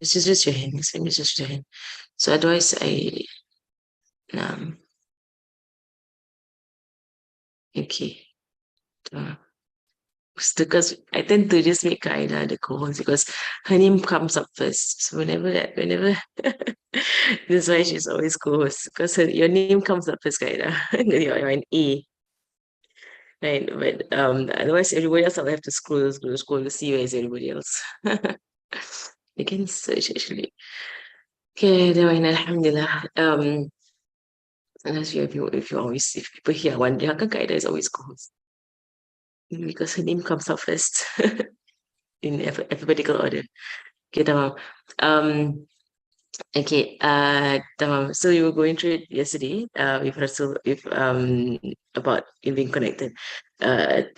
It's just your hand. It's just your hand. So otherwise, um, okay. Uh, because I tend to just make Kaida the co-host because her name comes up first. So whenever, that's why she's always co-host because your name comes up first, Kaida. You're an A, right? But otherwise, everybody else I'll have to scroll to see where is everybody else. You can search actually. Okay, then Alhamdulillah. Unless if you always if people here wonder how come Kaida is always co-host because her name comes up first in alphabetical order. Okay, tamam. Okay, tamam. So we were going through it yesterday, with Rasul, with about in being connected, to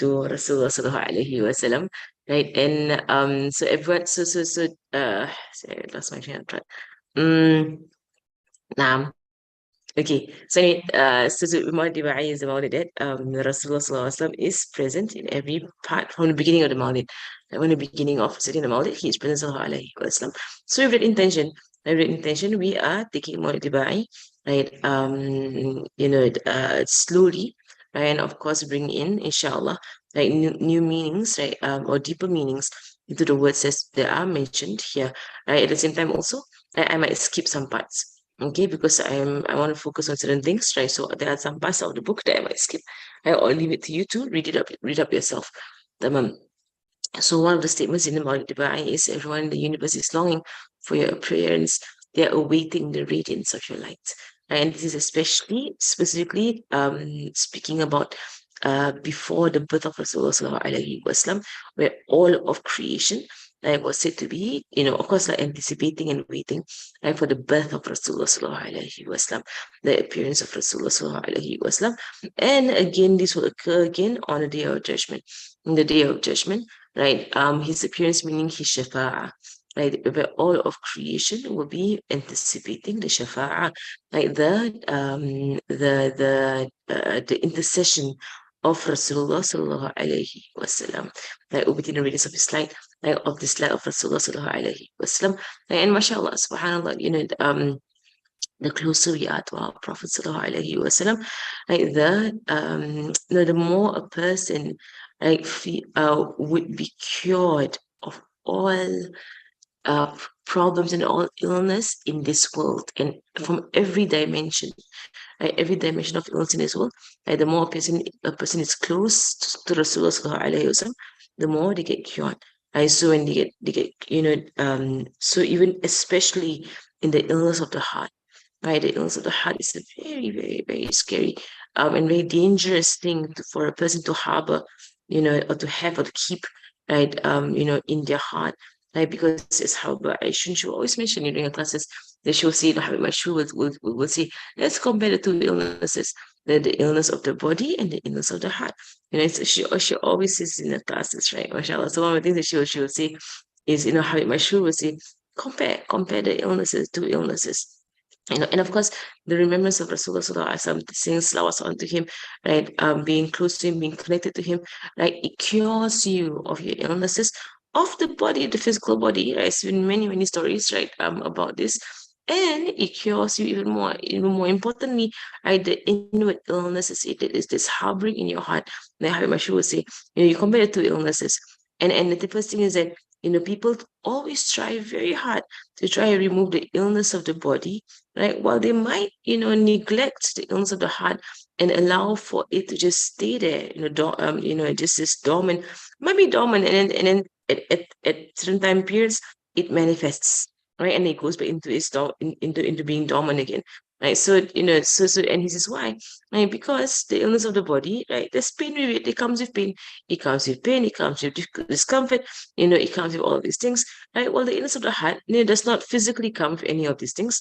Rasulullah sallallahu alaihi wasallam, right? And so everyone, sorry, I lost my train of thought. Now, okay, so anyway, so Maulid Ibrahim is the Maulid that Rasulullah sallallahu alaihi wasallam is present in every part from the beginning of the Maulid. Like when the beginning of sitting the Maulid, he is present sallallahu alaihi wasallam. So with that intention, we are taking Maulid Ibrahim, right? Slowly, right? And of course, bring in, inshallah, like new meanings, right? Or deeper meanings into the words that are mentioned here, right? At the same time, also, I might skip some parts. Okay, because I want to focus on certain things, right? So there are some parts of the book that I might skip. I'll leave it to you to read up yourself. Tamam. So one of the statements in the Maulid Ibrahim is everyone in the universe is longing for your appearance. They are awaiting the radiance of your light. And this is especially specifically speaking about before the birth of Rasulullah sallallahu alaihi wasallam, where all of creation was said to be, of course, like anticipating and waiting for the birth of Rasulullah sallallahu alaihi wasallam, the appearance of Rasulullah sallallahu alaihi wasallam. And again, this will occur again on the day of judgment. In the day of judgment, right? His appearance meaning his shafa'ah, right? Where all of creation will be anticipating the shafa'ah, like the intercession of Rasulullah sallallahu alaihi wasallam, like within the radius of his light, like of this light of Rasulullah sallallahu alaihi wasallam, and mashallah, subhanallah, the closer we are to our Prophet sallallahu alaihi wasallam, like the more a person would be cured of all problems and all illness in this world and from every dimension, right? Every dimension of illness in this world, the more a person is close to Rasulullah sallallahu alaihi wasallam, the more they get cured. Right? So when they get so even especially in the illness of the heart, right? The illness of the heart is a very, very, very scary and very dangerous thing for a person to harbor, or to have or to keep, right? In their heart, right? Because it's how Aisha, she will always mention during her classes that she will say, Habib Mashu will say, let's compare the two illnesses, the illness of the body and the illness of the heart. She always says in the classes, right? MashaAllah. So one of the things that she will say is, Habib Mashu will say, compare the illnesses, two illnesses. And of course, the remembrance of Rasulullah Sallallahu Alaihi Wasallam, saying salawat onto him, right? Being close to him, being connected to him, right? It cures you of your illnesses of the body, the physical body, right? There's been many, many stories, right? About this. And it cures you even more importantly, right? The inward illnesses, it is this harboring in your heart. Like Harry Mashu would say, you compare the two illnesses. And the first thing is that, people always try very hard to try and remove the illness of the body, right? While they might, neglect the illness of the heart and allow for it to just stay there, just this dormant, might be dormant, and then at certain time periods it manifests, right? And it goes back into into being dormant again. Right. So, and this is why, right? Because the illness of the body, right? There's pain with it, it comes with pain, it comes with pain, it comes with discomfort, it comes with all of these things, right? Well, the illness of the heart, does not physically come with any of these things,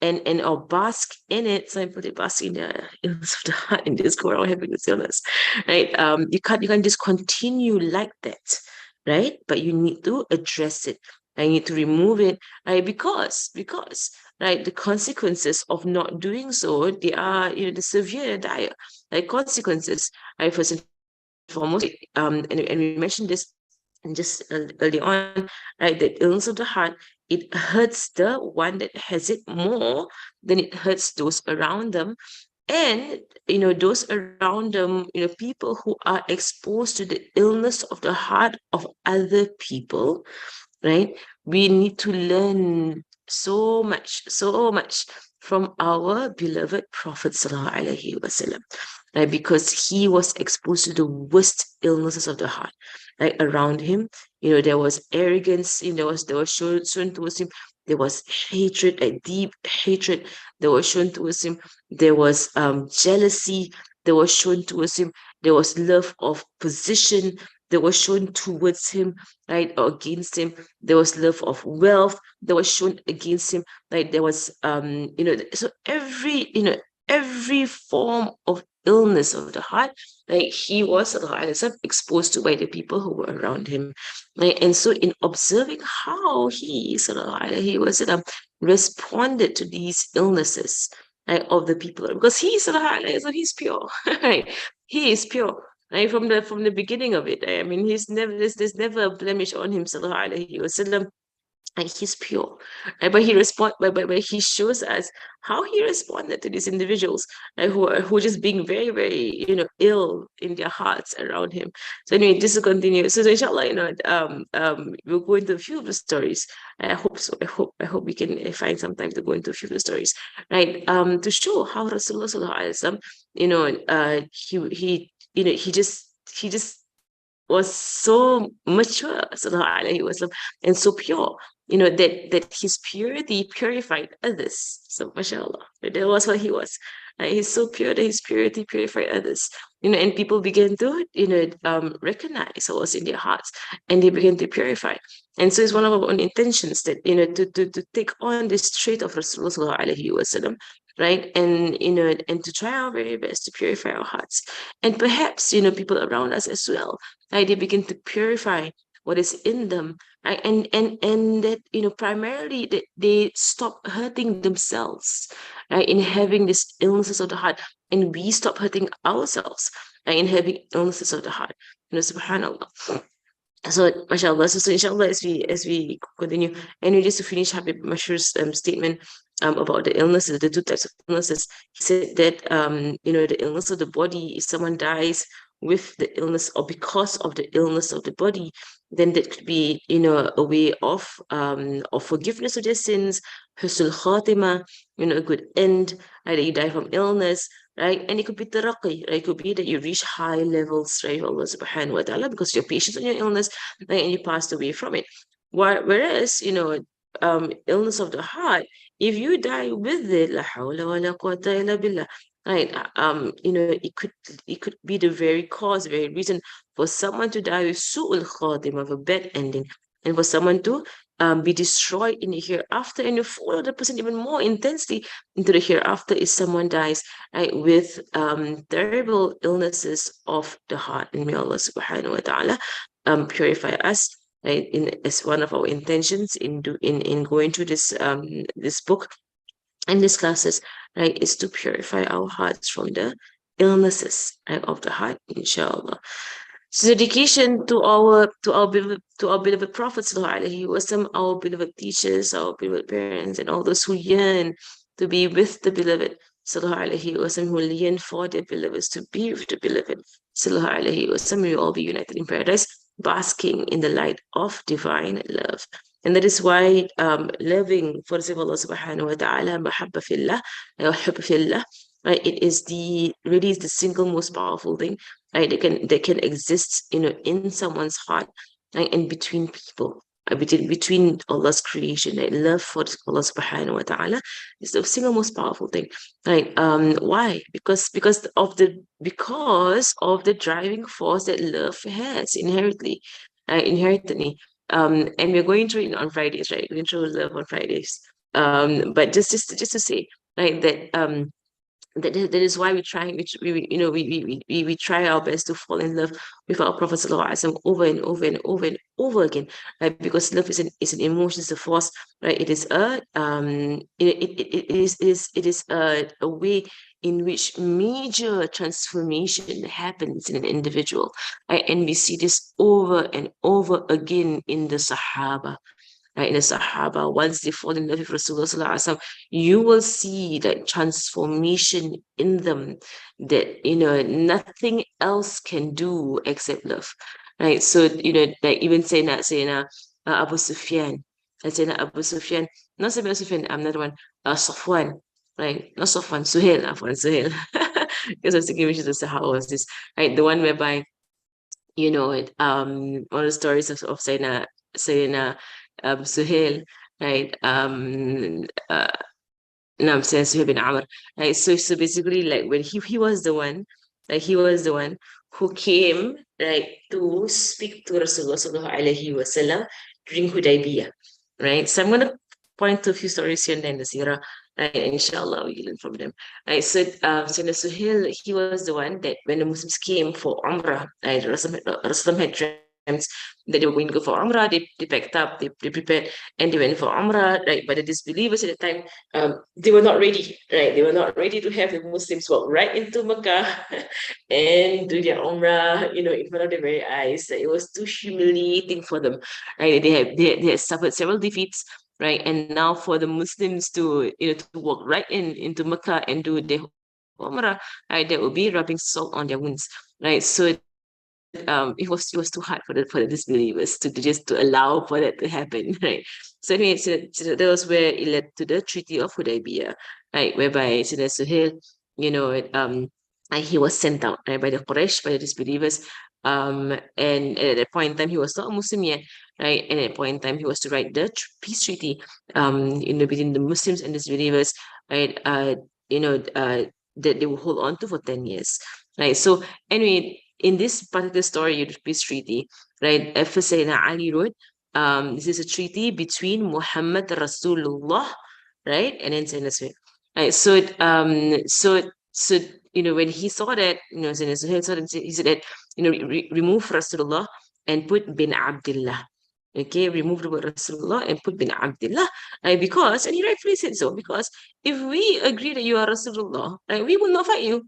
or bask in it. Some people, they bask in the illness of the heart and just go around having this illness, right? You can't just continue like that, right? But you need to address it. I need to remove it, right? Because right, the consequences of not doing so, they are, the severe, dire, like consequences, right? First and foremost, and we mentioned this just early on, right? The illness of the heart, it hurts the one that has it more than it hurts those around them. And those around them, people who are exposed to the illness of the heart of other people, right? We need to learn so much from our beloved Prophet Sallallahu Alaihi Wasallam, right? Because he was exposed to the worst illnesses of the heart, like around him. There was arrogance, there was shown towards him. There was hatred, a deep hatred that was shown towards him. There was jealousy that was shown towards him. There was love of position that was shown towards him, right, or against him. There was love of wealth that was shown against him. Like there was so every form of illness of the heart, like he was exposed to by the people who were around him. Right? And so in observing how he was responded to these illnesses, right, of the people, because he's pure, right? He is pure. Right, from the beginning of it. I mean, there's never a blemish on him, sallallahu alaihi wasallam, and he's pure. Right? But but he shows us how he responded to these individuals, right, who are just being very, very, ill in their hearts around him. So anyway, just to continue. So inshallah, we'll go into a few of the stories. I hope so. I hope we can find some time to go into a few of the stories, right? To show how Rasulullah sallallahu alaihi wasallam, he just was so mature, sallallahu alaihi wasallam, and so pure, that his purity purified others. So, mashallah, that was what he was. He's so pure that his purity purified others. And people began to, recognize what was in their hearts, and they began to purify. And so it's one of our own intentions that, to take on this trait of Rasulullah sallallahu alaihi wasallam, right? And, and to try our very best to purify our hearts. And perhaps, people around us as well, right? They begin to purify what is in them, right? And that, primarily that they stop hurting themselves, right, in having these illnesses of the heart, and we stop hurting ourselves, right, in having illnesses of the heart. Subhanallah. So, mashallah, so inshallah, as we continue, and just to finish Habib Mashur's statement about the illnesses, the two types of illnesses, he said that the illness of the body, if someone dies with the illness or because of the illness of the body, then that could be, a way of forgiveness of their sins, husnul khatima, a good end, right, that you die from illness, right? And it could be taraqi, right? It could be that you reach high levels, right, of Allah subhanahu wa ta'ala, because you're patient on your illness, right, and you passed away from it. Whereas, illness of the heart, if you die with it, la hawla wa la quwwata illa billah, right? It could be the very cause, very reason for someone to die with su'ul khatim, of a bad ending, and for someone to be destroyed in the hereafter, and you follow the person even more intensely into the hereafter if someone dies, right, with terrible illnesses of the heart. And may Allah subhanahu wa ta'ala purify us, right, as one of our intentions in going through this book and these classes, right, is to purify our hearts from the illnesses, right, of the heart, inshallah. So dedication to our beloved Prophet sallallahu alaihi wasallam, our beloved teachers, our beloved parents, and all those who yearn to be with the beloved sallallahu alaihi wasallam, who yearn for their beloveds to be with the beloved sallallahu alaihi wasallam. We will all be united in paradise, basking in the light of divine love. And that is why loving for the sake of Allah subhanahu wa ta'ala, mahabba fillah, hubb fillah, right, it is really the single most powerful thing, right, that can exist, in someone's heart, right, and between people, between Allah's creation. Right? Love for Allah subhanahu wa ta'ala is the single most powerful thing, right? Why? Because of the driving force that love has inherently. And we're going through it on Fridays, right? We're going through love on Fridays. But just to say, right, that is why we try, we try our best to fall in love with our Prophet ﷺ over and over and over and over again, right? Because love is an emotion, it's a force, right? It is a way in which major transformation happens in an individual, right? And we see this over and over again in the Sahaba, right? In the Sahaba, once they fall in love with Rasulullah Sallallahu Alaihi Wasallam, you will see that transformation in them that, nothing else can do except love, right? So, like even Sayyidina Abu Sufyan, Sayyidina Abu Sufyan, not Sayyidina Abu Sufyan, I'm another one, Safwan, right? Not Safwan, Suhail, Suhail. Because I was thinking which is the Sahaba was this, right? The one whereby one of the stories of Sayyidina Suhail, right? No, I'm saying Suhail bin Amr, right? So basically, like when he was the one, like he was the one who came, right, to speak to Rasulullah sallallahu alaihi wasallam during Hudaybiyah, right? So I'm gonna point to a few stories here and there in the seerah, right? Inshallah, we learn from them. Right, so Suhail, he was the one that when the Muslims came for Umrah, right, Rasulullah had dreamt that they were going to go for Umrah, they packed up, they prepared, and they went for Umrah, right? But the disbelievers at the time, they were not ready, right? They were not ready to have the Muslims walk right into Mecca and do their Umrah, in front of their very eyes. It was too humiliating for them, right? They had suffered several defeats, right? And now for the Muslims to to walk right into Mecca and do their Umrah, right? That would be rubbing salt on their wounds, right? So it was too hard for the disbelievers to allow for that to happen, right? So anyway, so that was where it led to the Treaty of Hudaybiyah, right? Whereby Sayyidina Suhail, and he was sent out, right, by the Quraysh, by the disbelievers. And at that point in time, he was not a Muslim yet, right? And at that point in time, he was to write the peace treaty, between the Muslims and disbelievers, right? That they will hold on to for 10 years, right? So anyway, in this particular story, the peace treaty, right? First Sayyidina Ali wrote, this is a treaty between Muhammad Rasulullah, right? And then Sayyidina Suhail. Right. So when he saw that, Sayyidina Suhail saw that, he said that, remove Rasulullah and put bin Abdullah. Okay, remove the word Rasulullah and put bin Abdullah. Right? Because, and he rightfully said so, because if we agree that you are Rasulullah, right, we will not fight you.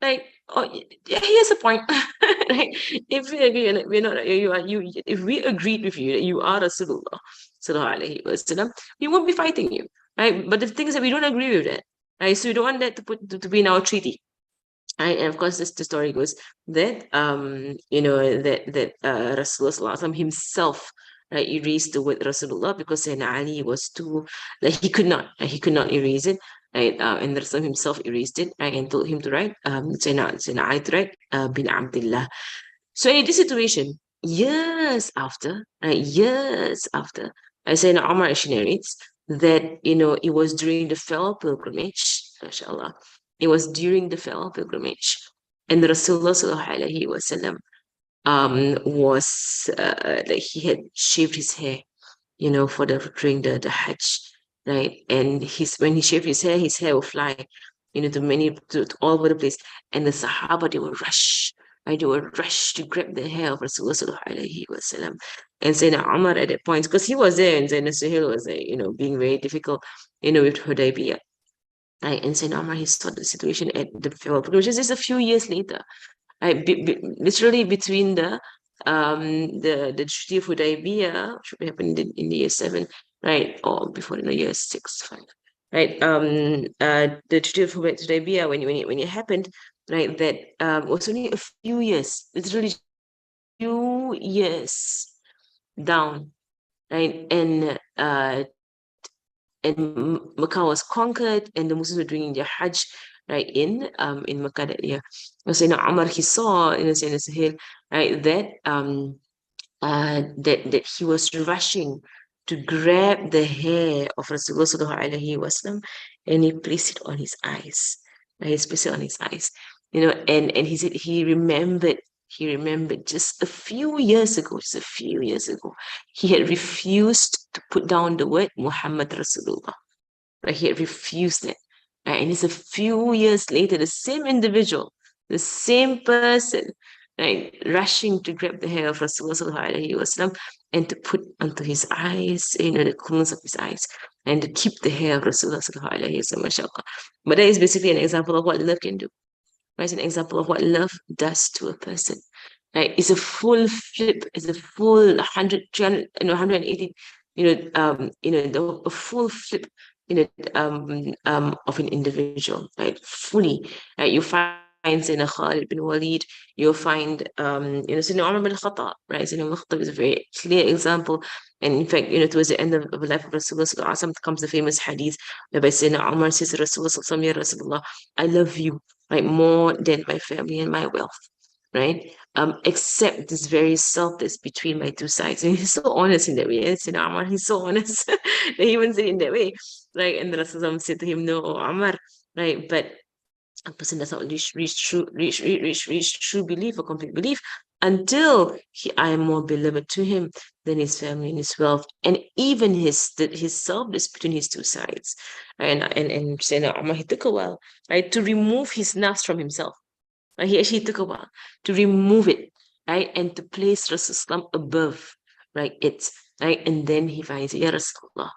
Like, oh, yeah, here's the point, right? If we agree, like, we're not, if we agreed with you that you are Rasulullah, sallallahu alaihi wasallam, we won't be fighting you, right? But the thing is that we don't agree with that, right? So we don't want that to be in our treaty, right? And of course, the story goes that, Rasulullah sallallahu alaihi wasallam himself, right, erased the word Rasulullah because Sayyidina Ali was too, like, he could not erase it, right? And Rasul himself erased it, right, and told him to write, Sayyidina Ali to write, bin Abdullah. So in this situation, years after, Sayyidina Umar actually narrates that, it was during the Fell pilgrimage, mashallah, it was during the Fell pilgrimage, and Rasulullah sallallahu alaihi wasallam was like he had shaved his hair, for during the Hajj, right? And when he shaved his hair will fly, to all over the place. And the Sahaba, they will rush, right? They will rush to grab the hair of Rasulullah sallallahu alaihi wasallam. And Sayyidina Umar at that point, because he was there, and Sayyidina Suhail was there, being very difficult, with Hudaybiyah. Right? And Sayyidina Umar, he saw the situation at the field, which is just a few years later. Right? Literally between the Treaty of Hudaybiyah, which happened in the year 7, right? Or before in the year 6, 5. Right. The Treaty of Hudaybiyah, when it happened, right, that was only a few years, literally few years down, right? And Mecca was conquered, and the Muslims were doing their Hajj, right, in Mecca that year. So Umar, he saw in Sayyidina Suhail, right, that he was rushing to grab the hair of Rasulullah sallallahu alaihi wasallam, and he placed it on his eyes. Right? He placed it on his eyes. And he said he remembered just a few years ago, he had refused to put down the word Muhammad Rasulullah. right? He had refused it. Right? And it's a few years later, the same individual, the same person, right, rushing to grab the hair of Rasulullah and to put onto his eyes, the corners of his eyes, and to keep the hair of Rasulullah, mashallah. But that is basically an example of what love can do. Right? It's an example of what love does to a person. Right? It's a full flip, it's a full 100, 300, 180, a full flip, of an individual, right? Fully, right? You find Sayyidina Khalid bin Walid, you'll find, Sayyidina Umar bin Khattab, right? Sayyidina Khattab is a very clear example. And in fact, towards the end of the life of Rasulullah comes the famous hadith whereby Sayyidina Umar says to Rasulullah, Ya Rasulullah, I love you, right, more than my family and my wealth, right? Except this very self that's between my two sides. And he's so honest in that way. It's in Amar, he's so honest that he even said it in that way. Right. And the Rasul said to him, no, Amar, right? But a person does not reach true belief or complete belief until I am more beloved to him than his family and his wealth, and even his self is between his two sides. And Sayyidina Umar, he took a while, right, to remove his nafs from himself. Right? He actually took a while to remove it, right, and to place Rasulullah above, right, it, right, and then he finds, Ya Rasulullah,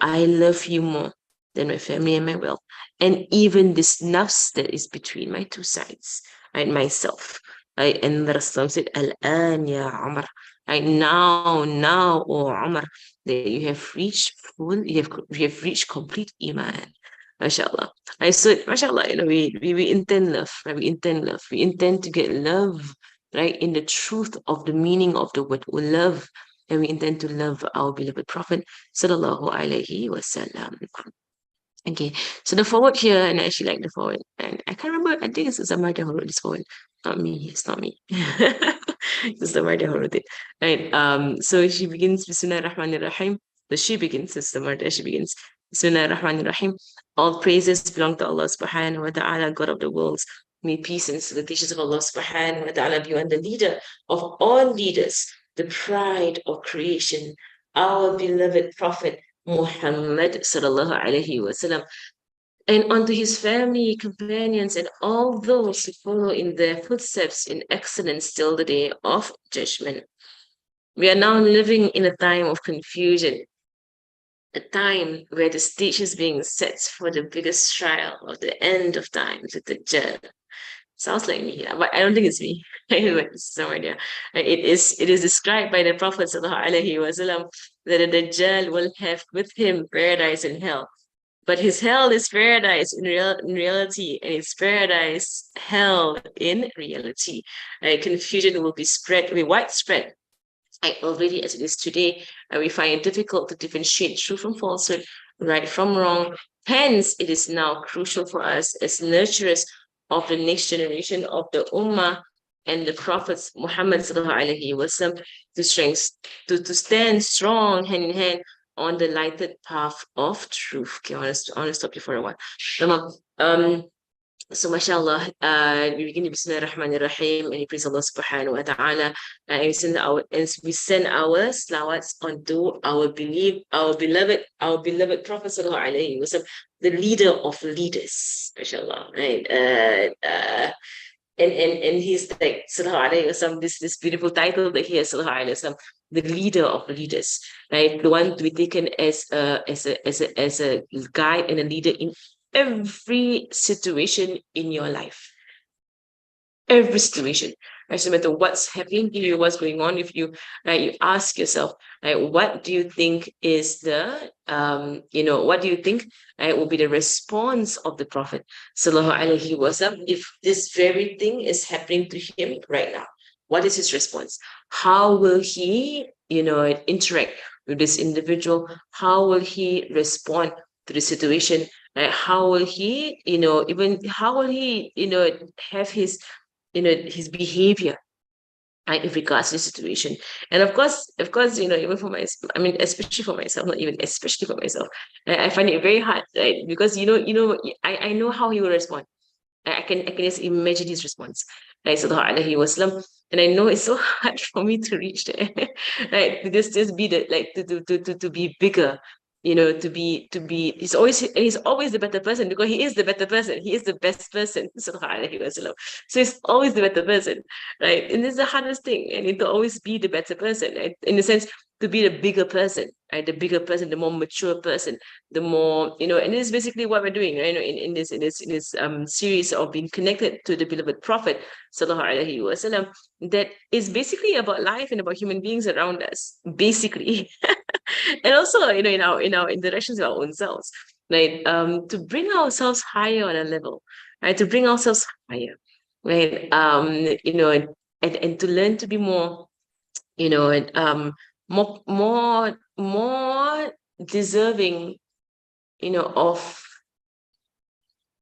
I love you more than my family and my wealth, and even this nafs that is between my two sides, right, myself, right, and the Rasul said, Al-an ya Umar, right, now, O Umar, that you have reached you have reached complete iman, mashallah. Right, so mashallah, we intend love, right, we intend love, we intend to get love, right, in the truth of the meaning of the word love, and we intend to love our beloved Prophet Sallallahu Alaihi Wasallam. Okay, so the forward here, and I actually like the forward, and I can't remember, I think it's Zamarda who wrote this forward, not me, it's not me. It's Zamarda who wrote it. Right, so she begins, Bismillah ar-Rahman ar-Rahim. So she begins, it's Zamarda, she begins, Bismillah ar-Rahman ar-Rahim. All praises belong to Allah subhanahu wa ta'ala, God of the worlds. May peace and salutations of Allah subhanahu wa ta'ala be on the leader of all leaders, the pride of creation, our beloved Prophet Muhammad sallallahu alaihi wasallam, and unto his family, companions, and all those who follow in their footsteps in excellence till the day of judgment. We are now living in a time of confusion, a time where the stage is being set for the biggest trial of the end of time, the Dajjal. Sounds like me, yeah, but I don't think it's me. Anyway, it's no idea. It is described by the Prophet sallallahu alaihi wasallam that the Dajjal will have with him paradise and hell. But his hell is paradise in reality, and it's paradise hell in reality. Confusion will be widespread. Already as it is today, we find it difficult to differentiate true from falsehood, right from wrong. Hence, it is now crucial for us as nurturers of the next generation of the Ummah and the Prophets Muhammad sallallahu alaihi wasallam to stand strong hand in hand on the lighted path of truth. Okay, I want to stop you for a while. So mashallah, we begin with Bismillah ar-Rahman ar-Rahim, and we praise Allah subhanahu wa ta'ala, and we send our salawats onto our beloved Prophet sallallahu alaihi wasallam, the leader of leaders, mashallah, right? And he's like sallallahu alaihi wasallam, this beautiful title that he has, sallallahu alaihi wasallam, the leader of leaders, right? The one to be taken as a guide and a leader in every situation in your life. Every situation. Right? So no matter what's happening to you, what's going on with you, right? You ask yourself, right, what do you think is the what do you think, right, will be the response of the Prophet Sallallahu Alaihi Wasallam if this very thing is happening to him right now? What is his response? How will he, interact with this individual? How will he respond to the situation? Right? How will he, how will he, have his, his behavior, right, in regards to the situation? And of course, even for myself, I mean, especially for myself, not even especially for myself, I find it very hard, right? Because I know how he will respond. I can just imagine his response, right? Sallallahu alaihi wasallam. And I know it's so hard for me to reach there, right? To just be the like to be bigger, he's always the better person, because he is the better person. He is the best person. Sallallahu alaihi wasallam. So he's always the better person, right? And this is the hardest thing. And to always be the better person, right? In the sense, to be the bigger person, right? The bigger person, the more mature person, the more, and this is basically what we're doing, right? In this series of being connected to the beloved Prophet, Sallallahu alaihi wasallam, that is basically about life and about human beings around us, basically. And also, in our interactions with our own selves, right? To bring ourselves higher on a level, right? To bring ourselves higher, right? And to learn to be more, more deserving, of,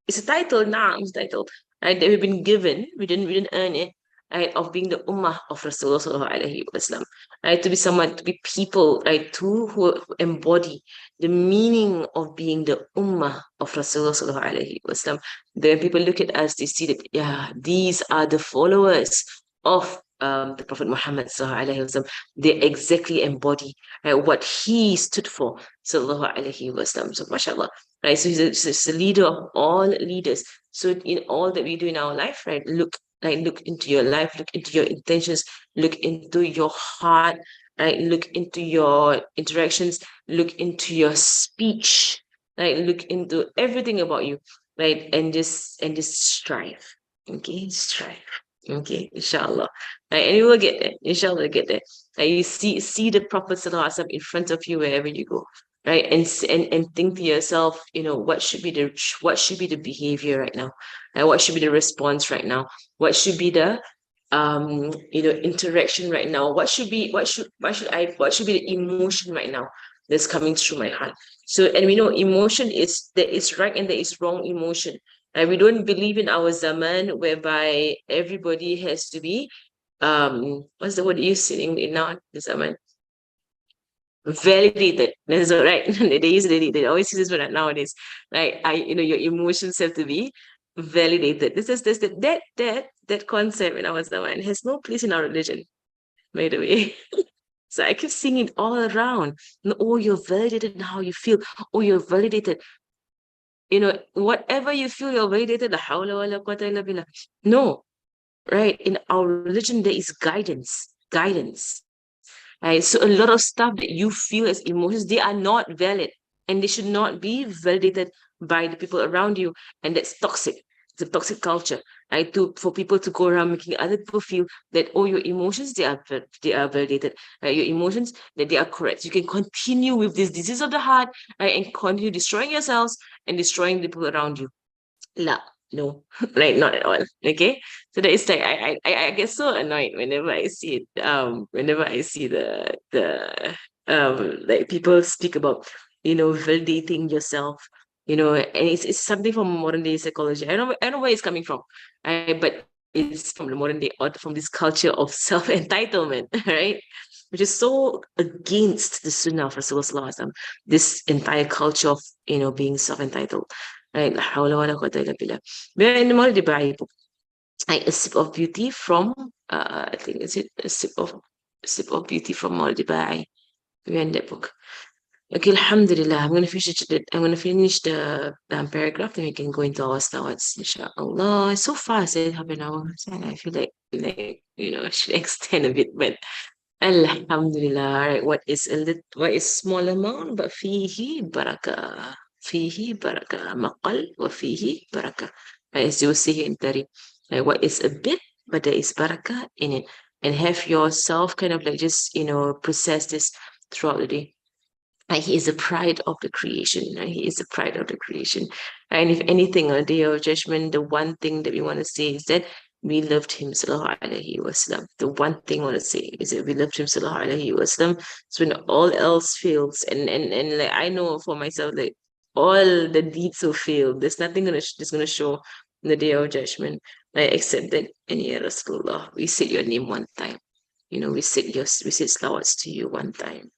it's a title now, it's a title, right, that we've been given. We didn't earn it, right, of being the ummah of Rasulullah sallallahu alaihi wasallam, right, to be someone, to be people, right, who embody the meaning of being the ummah of Rasulullah sallallahu alaihi wasallam. Then people look at us, they see that, yeah, these are the followers of the Prophet Muhammad sallallahu alaihi wasallam. They exactly embody, right, what he stood for, sallallahu alaihi wasallam. So, mashallah. Right, so he's a leader of all leaders. So in all that we do in our life, right, look into your life, look into your intentions, look into your heart, right, look into your interactions, look into your speech, right, look into everything about you, right, and just strive, okay, strive, okay, inshallah, right, and you will get there, inshallah, get there. Right, you see the Prophet Sallallahu Alaihi Wasallam in front of you wherever you go, right, and think to yourself, what should be the behavior right now, and what should be the response right now, what should be the interaction right now, what should be the emotion right now that's coming through my heart. So, and we know emotion is, there is right and there is wrong emotion, and we don't believe in our zaman whereby everybody has to be, what's the word you're saying in now, the zaman, validated. That's all right. They always use this word nowadays. Right. Your emotions have to be validated. This that concept in our Zaman has no place in our religion, by the way. So I keep seeing it all around. Oh, you're validated in how you feel. Oh, you're validated. Whatever you feel, you're validated. La hawla wa la quwwata illa billah. No, right. In our religion, there is guidance. Guidance. Right? So a lot of stuff that you feel as emotions, they are not valid, and they should not be validated by the people around you. And that's toxic. It's a toxic culture, right? For people to go around making other people feel that, oh, your emotions, they are validated, right? Your emotions, that they are correct. You can continue with this disease of the heart, right? And continue destroying yourselves and destroying the people around you. La, no, like not at all. Okay, so that is like, I get so annoyed whenever I see it. Whenever I see the like people speak about, validating yourself. And it's something from modern day psychology. I know where it's coming from, but it's from the modern day, or from this culture of self entitlement, right? Which is so against the Sunnah of Rasulullah. This entire culture of, being self entitled. Right? La hawla wa la quwwata illa billah. We're in the Maulid Ibrahim book. A sip of beauty from, I think, is it a sip of beauty from Maulid Ibrahim. We're in that book. Okay, alhamdulillah. I'm gonna finish the paragraph, then we can go into our thoughts, inshallah. It's so fast, half an hour. I feel like I should extend a bit, but alhamdulillah. Right, what is small amount, but fihi barakah. Fihi barakah. Maqal wa fihi barakah. As you see here in Tari. Like, what is a bit, but there is barakah in it. And have yourself kind of like just, process this throughout the day. And he is the pride of the creation. Right? He is the pride of the creation. And if anything, on the day of judgment, the one thing that we want to say is that we loved him, sallallahu alaihi wasallam. The one thing I want to say is that we loved him, sallallahu alaihi wasallam. So when all else fails, and like I know for myself, like all the deeds will fail. There's nothing that's gonna show in the day of judgment, like, except that, and yeah, Rasulullah, we said your name one time. We said salawats to you one time.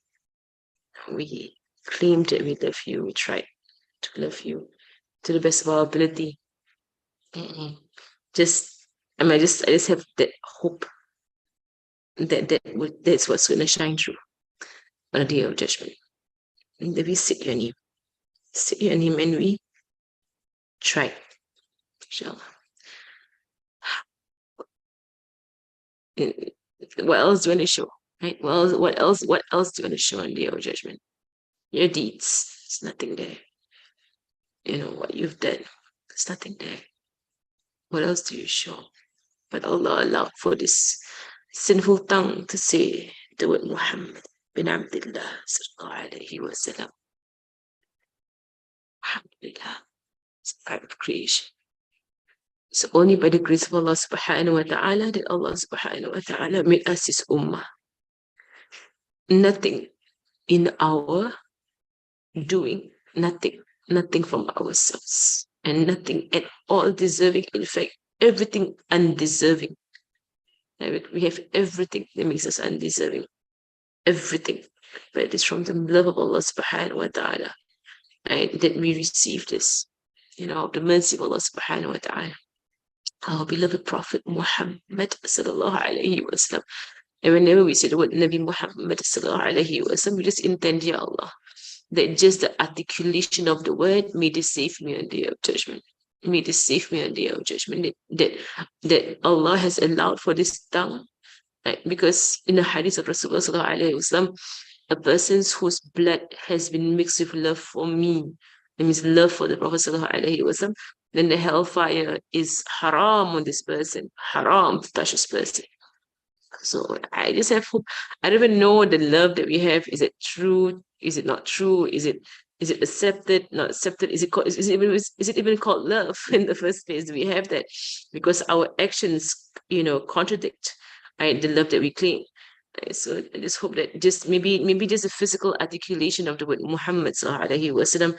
We claimed that we love you. We tried to love you to the best of our ability. Just, I just have that hope that's what's going to shine through on the day of judgment. And then we sit your name. Sit your name and we try. Inshallah. And what else do you want to show? Right? What else do you want to show on the day of judgment? Your deeds. There's nothing there. You know what you've done. There's nothing there. What else do you show? But Allah allowed for this sinful tongue to say the word Muhammad bin Abdullah sallallahu alayhi wa sallam. Alhamdulillah. It's a part of creation. It's only by the grace of Allah subhanahu wa ta'ala that Allah subhanahu wa ta'ala made us his ummah. Nothing in our doing, nothing from ourselves, and nothing at all deserving. In fact, everything undeserving. We have everything that makes us undeserving. Everything. But it is from the love of Allah subhanahu wa ta'ala that we receive this. The mercy of Allah subhanahu wa ta'ala. Our beloved Prophet Muhammad sallallahu alayhi wa sallam. And whenever we say the word Nabi Muhammad sallallahu alayhi wa sallam, we just intend, Ya Allah, that just the articulation of the word, may this save me on the day of judgment. May this save me on the day of judgment. That Allah has allowed for this tongue. Right? Because in the hadith of Rasulullah sallallahu alayhi wa sallam, a person whose blood has been mixed with love for me, that means love for the Prophet sallallahu alayhi wa sallam, then the hellfire is haram on this person, haram to touch this person. So I just have hope. I don't even know the love that we have. Is it true? Is it not true? Is it accepted? Not accepted? Is it even called love in the first place? Do we have that? Because our actions, contradict the love that we claim. So I just hope that just maybe just a physical articulation of the word Muhammad sallallahu alaihi wasallam,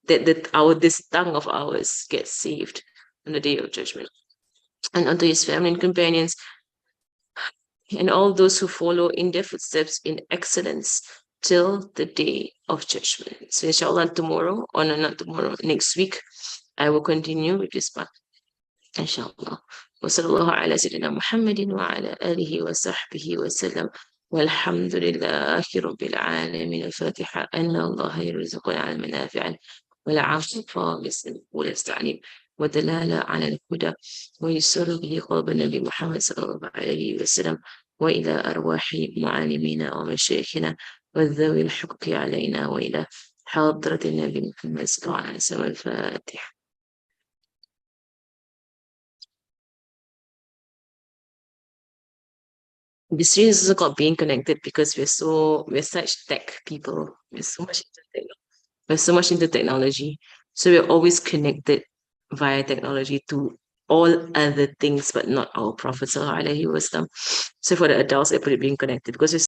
that this tongue of ours gets saved on the day of judgment. And unto his family and companions and all those who follow in their footsteps in excellence till the day of judgment. So inshallah tomorrow, or no, not tomorrow, next week, I will continue with this part. Inshallah. وصلى الله على سيدنا محمد وعلى آله وصحبه وسلم والحمد لله رب العالمين. الفاتحة. أن الله يرزق العلم نافعا والعفو والاستعليم ودلالة على الهدى ويسر به قلب النبي محمد صلى الله عليه وسلم وإلى أرواح معالمينا ومشايخنا والذوي الحقوق علينا وإلى حضرة النبي محمد صلى الله عليه وسلم. الفاتحة. This series is called Being Connected because we're such tech people. We're so much into technology. So we're always connected via technology to all other things, but not our Prophet sallallahu alaihi wasallam. So for the adults, I put it being connected because we're